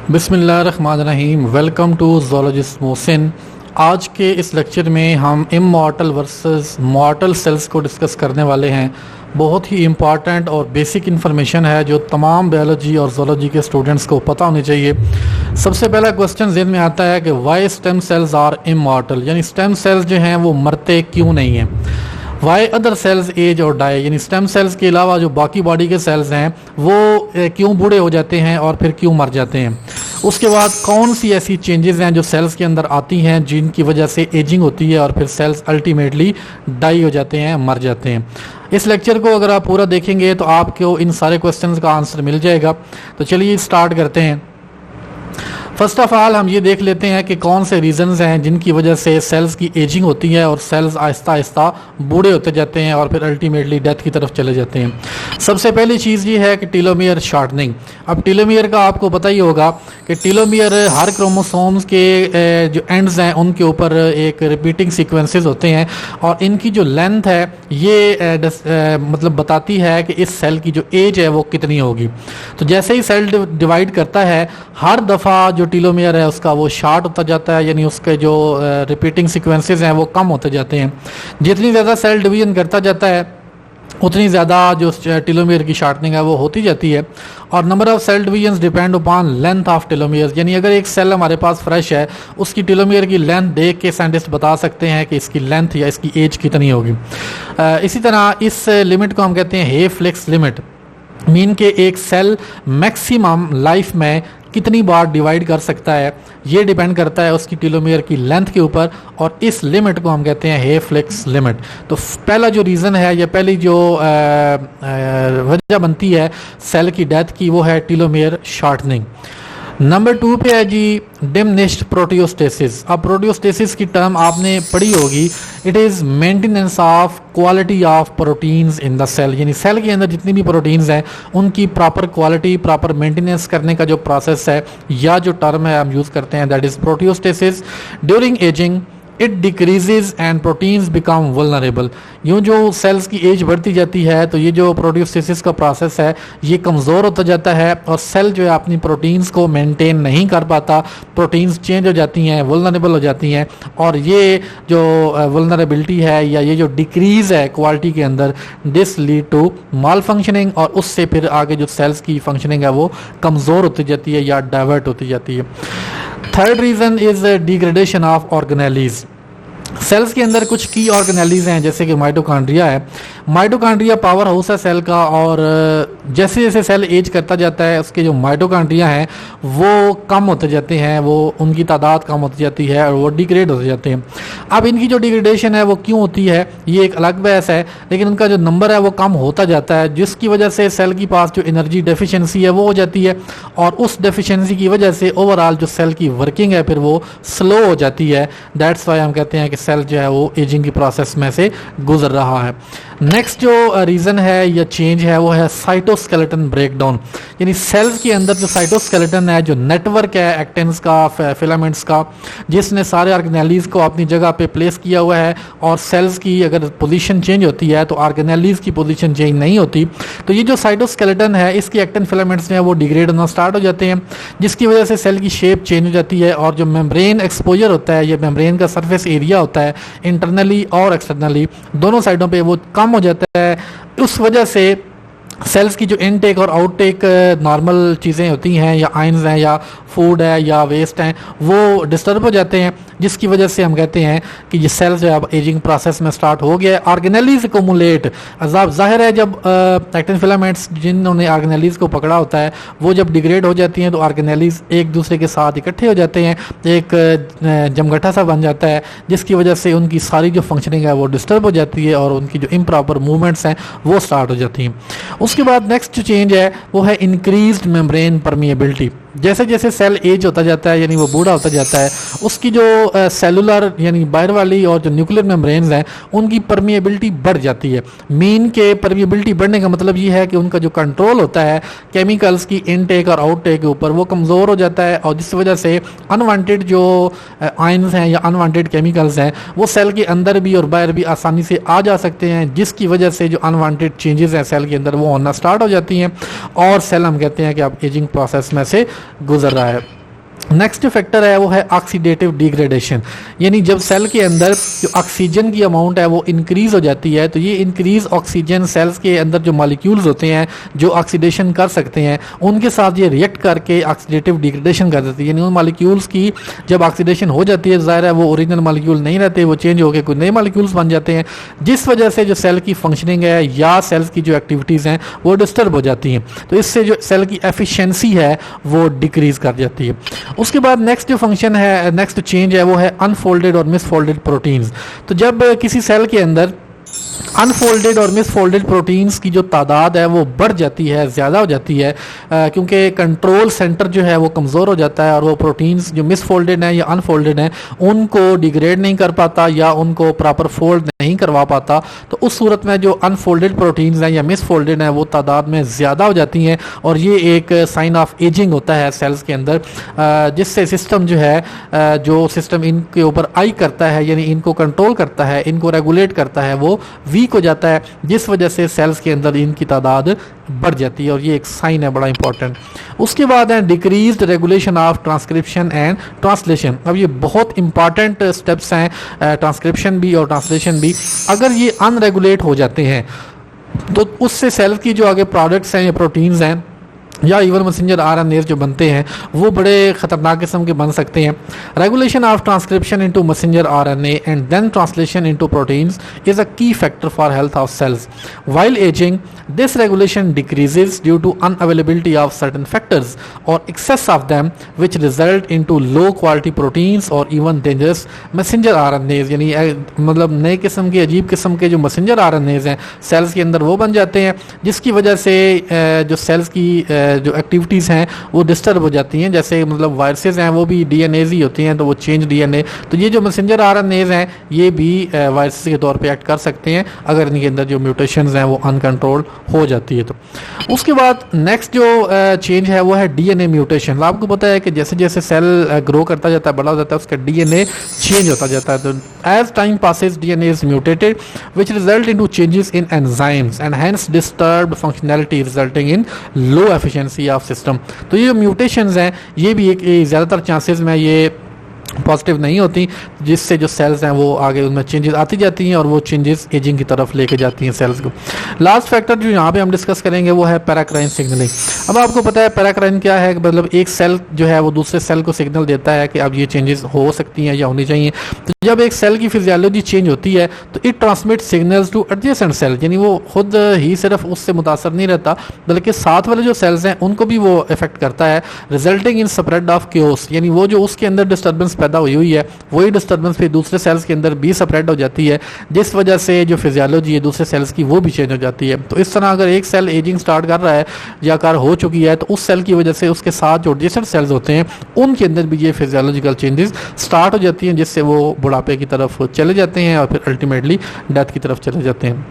बिस्मिल्लाहिर्रहमानिर्रहीम। Welcome to zoologist Mohsin. आज के इस लेक्चर में हम इमॉर्टल वर्सेस मॉर्टल सेल्स को डिस्कस करने वाले हैं। बहुत ही इम्पॉर्टेंट और बेसिक इन्फॉर्मेशन है जो तमाम बायोलॉजी और ज़ूलॉजी के स्टूडेंट्स को पता होनी चाहिए। सबसे पहला क्वेश्चन ज़हन में आता है कि why stem cells are immortal, यानी स्टेम सेल्स जो हैं वो मरते क्यों नहीं हैं। वाई अदर सेल्स एज और डाई, यानी स्टेम सेल्स के अलावा जो बाकी बॉडी के सेल्स हैं वो क्यों बूढ़े हो जाते हैं और फिर क्यों मर जाते हैं। उसके बाद कौन सी ऐसी चेंजेस हैं जो सेल्स के अंदर आती हैं जिनकी वजह से एजिंग होती है और फिर सेल्स अल्टीमेटली डाई हो जाते हैं, मर जाते हैं। इस लेक्चर को अगर आप पूरा देखेंगे तो आपको इन सारे क्वेश्चंस का आंसर मिल जाएगा। तो चलिए स्टार्ट करते हैं। फर्स्ट ऑफ ऑल हम ये देख लेते हैं कि कौन से रीजंस हैं जिनकी वजह से सेल्स की एजिंग होती है और सेल्स आहिस्ता आहिस्ता बूढ़े होते जाते हैं और फिर अल्टीमेटली डेथ की तरफ चले जाते हैं। सबसे पहली चीज़ ये है कि टीलोमियर शॉर्टनिंग। अब टीलोमियर का आपको पता ही होगा कि टीलोमियर हर क्रोमोसोम्स के जो एंड्स हैं उनके ऊपर एक रिपीटिंग सीक्वेंसेस होते हैं और इनकी जो लेंथ है ये मतलब बताती है कि इस सेल की जो एज है वो कितनी होगी। तो जैसे ही सेल डिवाइड करता है हर दफ़ा जो टीलोमियर है उसका वो शार्ट होता जाता है, यानी उसके जो रिपीटिंग सीक्वेंसेस हैं वो कम होते जाते हैं। जितनी ज़्यादा सेल डिवीजन करता जाता है उतनी ज़्यादा जो टीलोमियर की शार्टनिंग है वो होती जाती है। और number of cell divisions depend upon length of telomeres, यानी अगर एक सेल हमारे पास फ्रेश है उसकी टीलोमियर की लेंथ देख के साइंटिस्ट बता सकते हैं कि इसकी लेंथ या इसकी एज कितनी होगी। इसी तरह इस लिमिट को हम कहते हैं हे फ्लेक्स लिमिट। मीन के एक सेल मैक्सिमम लाइफ में कितनी बार डिवाइड कर सकता है ये डिपेंड करता है उसकी टीलोमियर की लेंथ के ऊपर, और इस लिमिट को हम कहते हैं हे फ्लेक्स लिमिट। तो पहला जो रीज़न है या पहली जो वजह बनती है सेल की डेथ की वो है टीलोमियर शॉर्टनिंग। नंबर 2 पे है जी डिमिनिश्ड प्रोटियोस्टेसिस। अब प्रोटियोस्टेसिस की टर्म आपने पढ़ी होगी। It is maintenance of quality of proteins in the cell, यानी सेल के अंदर जितनी भी प्रोटीन्स हैं उनकी प्रॉपर क्वालिटी प्रॉपर मेंटेनेंस करने का जो प्रोसेस है या जो टर्म है हम यूज़ करते हैं that is proteostasis. During ageing it decreases and proteins become vulnerable. यूँ जो सेल्स की एज बढ़ती जाती है तो ये जो प्रोटियोस्टेसिस का प्रोसेस है ये कमज़ोर होता जाता है और सेल जो है अपनी प्रोटीन्स को मेंटेन नहीं कर पाता, प्रोटीन्स चेंज हो जाती हैं, वल्नरेबल हो जाती हैं, और ये जो वल्नरेबिलिटी है या ये जो डिक्रीज़ है क्वालिटी के अंदर this lead to malfunctioning, और उससे फिर आगे जो सेल्स की फंक्शनिंग है वो कमज़ोर होती जाती है या डाइवर्ट होती जाती है। Third reason is degradation of organelles. Cells के अंदर कुछ की ऑर्गेनेलीज हैं जैसे कि माइटोकॉन्ड्रिया है। माइटोकॉन्ड्रिया पावर हाउस है सेल का, और जैसे जैसे सेल एज करता जाता है उसके जो माइटोकॉन्ड्रिया हैं वो कम होते जाते हैं, वो उनकी तादाद कम होती जाती है और वो डिग्रेड होते जाते हैं। अब इनकी जो डिग्रेडेशन है वो क्यों होती है ये एक अलग बहस है, लेकिन उनका जो नंबर है वो कम होता जाता है जिसकी वजह से सेल के पास जो एनर्जी डेफिशिएंसी है वो हो जाती है, और उस डेफिशिएंसी की वजह से ओवरऑल जो सेल की वर्किंग है फिर वो स्लो हो जाती है। दैट्स वाई हम कहते हैं कि सेल जो है वो एजिंग की प्रोसेस में से गुजर रहा है। नेक्स्ट जो रीज़न है या चेंज है वो है साइटोस्केलेटन ब्रेकडाउन, यानी सेल्स के अंदर जो साइटोस्केलेटन है, जो नेटवर्क है एक्टिन्स का, फिलामेंट्स का, जिसने सारे ऑर्गेनेलीज को अपनी जगह पे प्लेस किया हुआ है, और सेल्स की अगर पोजीशन चेंज होती है तो ऑर्गेनेलीज की पोजीशन चेंज नहीं होती। तो ये जो साइटोस्केलेटन है इसके एक्टिन फिलामेंट्स में वो डिग्रेड होना स्टार्ट हो जाते हैं जिसकी वजह से सेल की शेप चेंज हो जाती है, और जो मेम्ब्रेन एक्सपोजर होता है, ये मेम्ब्रेन का सरफेस एरिया होता है इंटरनली और एक्सटर्नली दोनों साइडों पे वो कम हो जाता है। उस वजह से सेल्स की जो इनटेक और आउटटेक नॉर्मल चीज़ें होती हैं या आयंस हैं या फूड है या वेस्ट हैं वो डिस्टर्ब हो जाते हैं, जिसकी वजह से हम कहते हैं कि ये सेल्स जो है अब एजिंग प्रोसेस में स्टार्ट हो गया है। ऑर्गेनेलीज एक्युमुलेट, अजाब जाहिर है जब एक्टिन फिलामेंट्स जिन्होंने ऑर्गेनेलीज को पकड़ा होता है वो जब डिग्रेड हो जाती हैं तो ऑर्गेनेलीज एक दूसरे के साथ इकट्ठे हो जाते हैं, एक जमगठा सा बन जाता है जिसकी वजह से उनकी सारी जो फंक्शनिंग है वो डिस्टर्ब हो जाती है और उनकी जो इम्प्रॉपर मूवमेंट्स हैं वो स्टार्ट हो जाती हैं। उसके बाद नेक्स्ट जो चेंज है वो है इंक्रीज्ड मेम्ब्रेन परमिएबिलिटी। जैसे जैसे सेल एज होता जाता है यानी वो बूढ़ा होता जाता है उसकी जो सेलुलर यानी बाहर वाली और जो न्यूक्लियर मेम्ब्रेन्स हैं उनकी परमिएबिलिटी बढ़ जाती है। मीन के परमिएबिलिटी बढ़ने का मतलब ये है कि उनका जो कंट्रोल होता है केमिकल्स की इनटेक और आउटटेक के ऊपर वो कमज़ोर हो जाता है, और जिस वजह से अनवांटेड जो आयंस हैं या अनवांटेड केमिकल्स हैं वो सेल के अंदर भी और बाहर भी आसानी से आ जा सकते हैं, जिसकी वजह से जो अनवांटेड चेंजेस हैं सेल के अंदर वो होना स्टार्ट हो जाती हैं और सेल हम कहते हैं कि अब एजिंग प्रोसेस में से गुजर रहा है। नेक्स्ट जो फैक्टर है वो है ऑक्सीडेटिव डिग्रेडेशन, यानी जब सेल के अंदर जो ऑक्सीजन की अमाउंट है वो इंक्रीज हो जाती है, तो ये इंक्रीज ऑक्सीजन सेल्स के अंदर जो मॉलिक्यूल्स होते हैं जो ऑक्सीडेशन कर सकते हैं उनके साथ ये रिएक्ट करके ऑक्सीडेटिव डिग्रेडेशन कर देती है। यानी उन मॉलिक्यूल्स की जब ऑक्सीडेशन हो जाती है, ज़ाहिर है वो ओरिजिनल मॉलिक्यूल नहीं रहते, वो चेंज होकर कुछ नए मॉलिक्यूल्स बन जाते हैं, जिस वजह से जो सेल की फंक्शनिंग है या सेल्स की जो एक्टिविटीज़ हैं वो डिस्टर्ब हो जाती हैं। तो इससे जो सेल की एफिशिएंसी है वो डिक्रीज कर जाती है। उसके बाद नेक्स्ट जो फंक्शन है, नेक्स्ट चेंज है वो है अनफोल्डेड और मिसफोल्डेड प्रोटीन्स। तो जब किसी सेल के अंदर अनफोल्डेड और मिसफोल्डेड प्रोटीन्स की जो तादाद है वो बढ़ जाती है, ज़्यादा हो जाती है, क्योंकि कंट्रोल सेंटर जो है वो कमज़ोर हो जाता है और वो प्रोटीन्स जो मिसफोल्डेड हैं या अनफोल्डेड हैं उनको डिग्रेड नहीं कर पाता या उनको प्रॉपर फोल्ड नहीं करवा पाता। तो उस सूरत में जो अनफोल्डेड प्रोटीन्स हैं या मिसफोल्डेड हैं वो तादाद में ज़्यादा हो जाती हैं और ये एक साइन ऑफ एजिंग होता है सेल्स के अंदर, जिससे सिस्टम जो है, जो सिस्टम इनके ऊपर आई करता है यानी इनको कंट्रोल करता है, इनको रेगुलेट करता है, वो वीक हो जाता है, जिस वजह से सेल्स के अंदर इनकी तादाद बढ़ जाती है और ये एक साइन है बड़ा इंपॉर्टेंट। उसके बाद है decreased regulation of transcription and translation. अब ये बहुत इंपॉर्टेंट स्टेप्स हैं, ट्रांसक्रिप्शन भी और ट्रांसलेशन भी। अगर ये अनरेगुलेट हो जाते हैं तो उससे सेल की जो आगे प्रोडक्ट्स हैं या प्रोटीन्स हैं या इवन मैसेंजर आरएनएस जो बनते हैं वो बड़े ख़तरनाक किस्म के बन सकते हैं। Regulation of transcription into messenger RNA and then translation into proteins is a key factor for health of cells. While ageing this regulation decreases due to unavailability of certain factors और excess of them which result into low quality proteins और even dangerous messenger RNAs. यानी मतलब नए किस्म के अजीब किस्म के जो मैसेंजर आरएनएस हैं सेल्स के अंदर वो बन जाते हैं, जिसकी वजह से जो सेल्स की जो एक्टिविटीज़ हैं वो डिस्टर्ब हो जाती हैं। जैसे मतलब वायरसेस हैं वो भी डीएनएज ही होती हैं, तो वो चेंज डीएनए, तो ये जो मैसेंजर आरएनएज हैं ये भी वायरसेस के तौर पे एक्ट कर सकते हैं अगर इनके अंदर जो म्यूटेशंस हैं वो अनकंट्रोल हो जाती है। तो उसके बाद नेक्स्ट जो चेंज है वो है डीएनए म्यूटेशन। आपको पता है कि जैसे जैसे सेल ग्रो करता जाता है, बड़ा हो जाता है, उसका डीएनए चेंज होता जाता है। तो as time passes DNA is mutated which result into changes in enzymes and hence disturbed functionality resulting in low efficiency of system. तो ये जो म्यूटेशंस हैं ये भी एक ज़्यादातर चांसेस में ये पॉजिटिव नहीं होती, जिससे जो सेल्स हैं वो आगे उनमें चेंजेस आती जाती हैं और वो चेंजेस एजिंग की तरफ लेके जाती हैं सेल्स को। लास्ट फैक्टर जो यहाँ पे हम डिस्कस करेंगे वो है पैराक्राइन सिग्नलिंग। अब आपको पता है पैराक्राइन क्या है, मतलब एक सेल जो है वो दूसरे सेल को सिग्नल देता है कि अब ये चेंजेस हो सकती हैं या होनी चाहिए। तो जब एक सेल की फिजियोलॉजी चेंज होती है तो it transmit signals to adjacent cell, यानी वो खुद ही सिर्फ उससे मुतासर नहीं रहता बल्कि साथ वाले जो सेल्स हैं उनको भी वो इफेक्ट करता है, resulting in spread of chaos. यानी वो जो उसके अंदर डिस्टर्बेंस पैदा हुई है वही डिस्टर्बेंस फिर दूसरे सेल्स के अंदर भी स्प्रेड हो जाती है, जिस वजह से जो फिजियोलॉजी है दूसरे सेल्स की वो भी चेंज हो जाती है। तो इस तरह अगर एक सेल एजिंग स्टार्ट कर रहा है या कर हो चुकी है तो उस सेल की वजह से उसके साथ जो एडजेसेंट सेल्स होते हैं उनके अंदर भी ये फिजियोलॉजिकल चेंजेस स्टार्ट हो जाती हैं, जिससे वो बुढ़ापे की तरफ चले जाते हैं और फिर अल्टीमेटली डेथ की तरफ चले जाते हैं।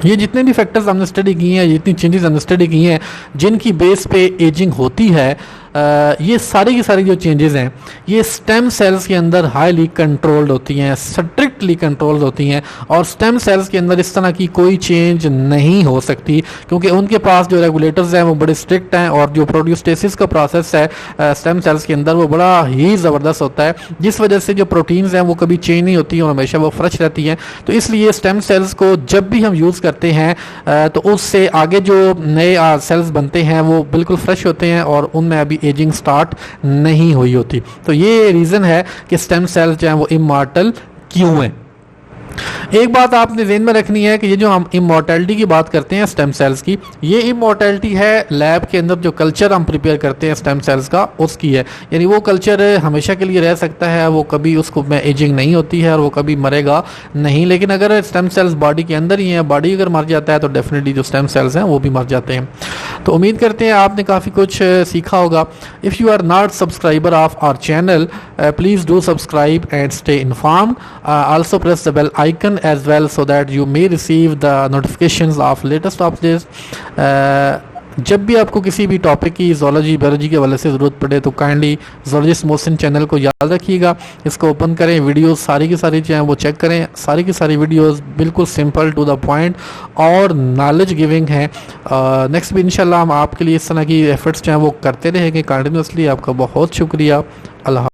ये जितने भी फैक्टर्स हमने स्टडी किए हैं, जितनी चेंजेस हमने स्टडी की हैं जिनकी बेस पे एजिंग होती है, ये सारी की सारी जो चेंजेस हैं ये स्टेम सेल्स के अंदर हाईली कंट्रोल्ड होती हैं, स्ट्रिक्टली कंट्रोल्ड होती हैं और स्टेम सेल्स के अंदर इस तरह की कोई चेंज नहीं हो सकती क्योंकि उनके पास जो रेगुलेटर्स हैं वो बड़े स्ट्रिक्ट हैं और जो प्रोड्यूस्टेसिस का प्रोसेस है स्टेम सेल्स के अंदर वो बड़ा ही ज़बरदस्त होता है, जिस वजह से जो प्रोटीन्स हैं वो कभी चेंज नहीं होती और हमेशा वो फ्रेश रहती हैं। तो इसलिए स्टेम सेल्स को जब भी हम यूज़ करते हैं तो उससे आगे जो नए सेल्स बनते हैं वो बिल्कुल फ्रेश होते हैं और उनमें अभी एजिंग स्टार्ट नहीं हुई होती। तो ये रीज़न है कि स्टेम सेल्स जो हैं वो इमॉर्टल क्यों हैं। एक बात आपने ज़हन में रखनी है कि ये जो हम इमॉर्टैलिटी की बात करते हैं स्टेम सेल्स की, ये इमॉर्टैलिटी है लैब के अंदर जो कल्चर हम प्रिपेयर करते हैं स्टेम सेल्स का उसकी है, यानी वो कल्चर हमेशा के लिए रह सकता है, वो कभी उसको में एजिंग नहीं होती है और वो कभी मरेगा नहीं। लेकिन अगर स्टेम सेल्स बॉडी के अंदर ही हैं, बॉडी अगर मर जाता है तो डेफिनेटली जो स्टेम सेल्स हैं वो भी मर जाते हैं। तो उम्मीद करते हैं आपने काफ़ी कुछ सीखा होगा। If you are not subscriber of our channel please do subscribe and stay informed. Also press the bell icon as well so that you may receive the notifications of latest updates. जब भी आपको किसी भी topic की zoology biology के हवाले से ज़रूरत पड़े तो काइंडली ज़ूलॉजिस्ट मोहसिन चैनल को याद रखिएगा, इसको ओपन करें, वीडियोस सारी की सारी जो हैं वो चेक करें। सारी की सारी वीडियोस बिल्कुल सिंपल टू द पॉइंट और नॉलेज गिविंग है। नेक्स्ट भी इंशाल्लाह हम आपके लिए इस तरह की एफर्ट्स जो हैं वो करते रहेंगे कंटिन्यूसली। आपका बहुत शुक्रिया। अल्लाह।